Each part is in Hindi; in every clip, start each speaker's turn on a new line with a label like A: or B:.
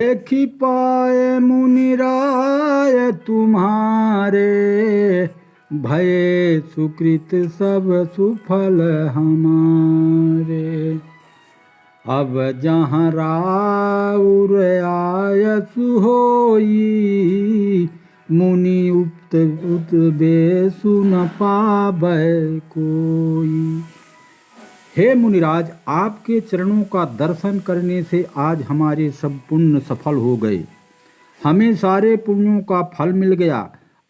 A: देखी पाए मुनिराय तुम्हारे, भये सुकृत सब सुफल हमारे। अब जहाँ राउर आयसु होई, मुनि उतबे सुन पाबै कोई। हे मुनिराज, आपके चरणों का दर्शन करने से आज हमारे सब पुण्य सफल हो गए, हमें सारे पुण्यों का फल मिल गया।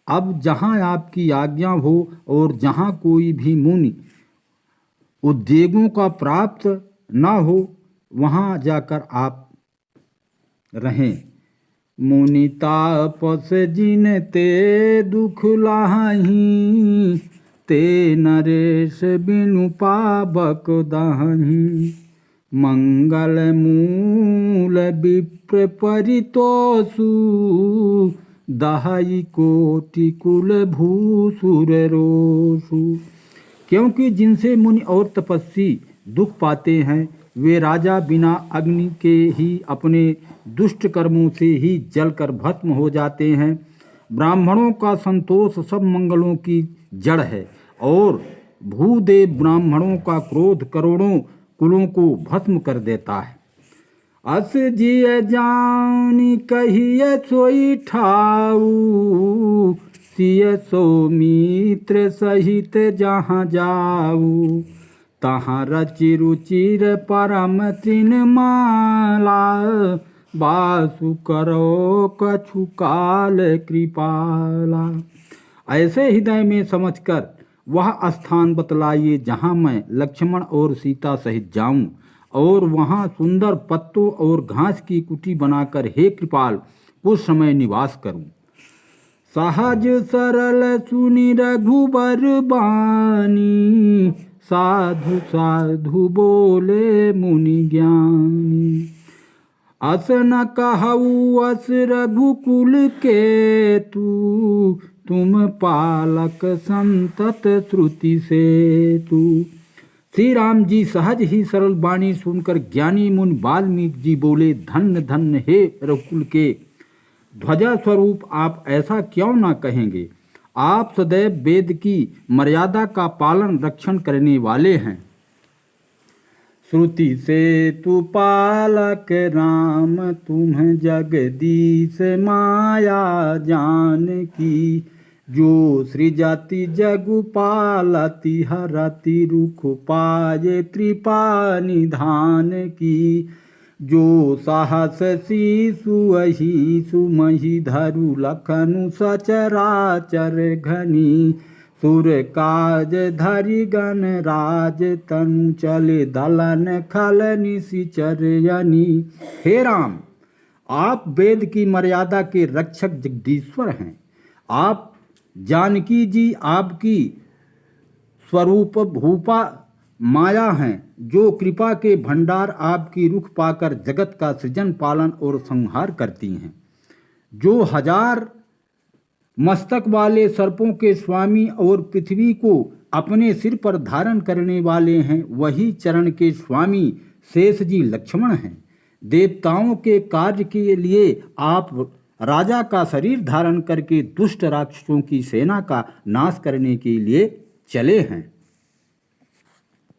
A: अब जहाँ आपकी आज्ञा हो और जहाँ कोई भी मुनि उद्वेगों का प्राप्त न हो, वहाँ जाकर आप रहें। मुनि तापस जिन ते दुख लाही, ते नरेश बिनु पावक दहही। मंगल मूल विप्र परितोषु, दहाई कोटि कुल भूसुर रोषु। क्योंकि जिनसे मुनि और तपस्वी दुख पाते हैं, वे राजा बिना अग्नि के ही अपने दुष्ट कर्मों से ही जलकर भस्म हो जाते हैं। ब्राह्मणों का संतोष सब मंगलों की जड़ है, और भूदेव ब्राह्मणों का क्रोध करोड़ों कुलों को भस्म कर देता है। अस जिय जानि कहिए सोई ठाऊ, सिय सो मित्र सहित जहाँ जाऊ। तहाँ रचि रुचिर परम तृणमाला, बासु करो कछु काल कृपाला। ऐसे हृदय में समझकर वह स्थान बतलाइए जहाँ मैं लक्ष्मण और सीता सहित जाऊं, और वहाँ सुंदर पत्तों और घास की कुटी बनाकर हे कृपाल कुछ समय निवास करूं। सहज सरल सुनि रघुबर बानी, साधु साधु बोले मुनि ज्ञानी। अस न कहऊ अस रघुकुल के तू, तुम पालक संतत श्रुति से तू। श्री राम जी सहज ही सरल वाणी सुनकर ज्ञानी मुनि वाल्मीकि जी बोले, धन्य धन्य हे रघुकुल के ध्वजा स्वरूप आप ऐसा क्यों ना कहेंगे। आप सदैव वेद की मर्यादा का पालन रक्षण करने वाले हैं। श्रुति से तु पालक राम, तुम जगदीश माया जान की। जो सृजति जगु पालति, हरति रुख पाये कृपा निधान की। जो साहस शीशु अहि सुमहि धरु, लखनु सचराचर घनी। सुर काज धरि गण राज, तनु चले दलन खल निशिचर यनी। हे राम, आप वेद की मर्यादा के रक्षक जगदीश्वर हैं। आप जानकी जी आपकी स्वरूप भूपा माया हैं, जो कृपा के भंडार आपकी रुख पाकर जगत का सृजन पालन और संहार करती हैं। जो 1000 मस्तक वाले सर्पों के स्वामी और पृथ्वी को अपने सिर पर धारण करने वाले हैं, वही चरण के स्वामी शेष जी लक्ष्मण हैं। देवताओं के कार्य के लिए आप राजा का शरीर धारण करके दुष्ट राक्षसों की सेना का नाश करने के लिए चले हैं।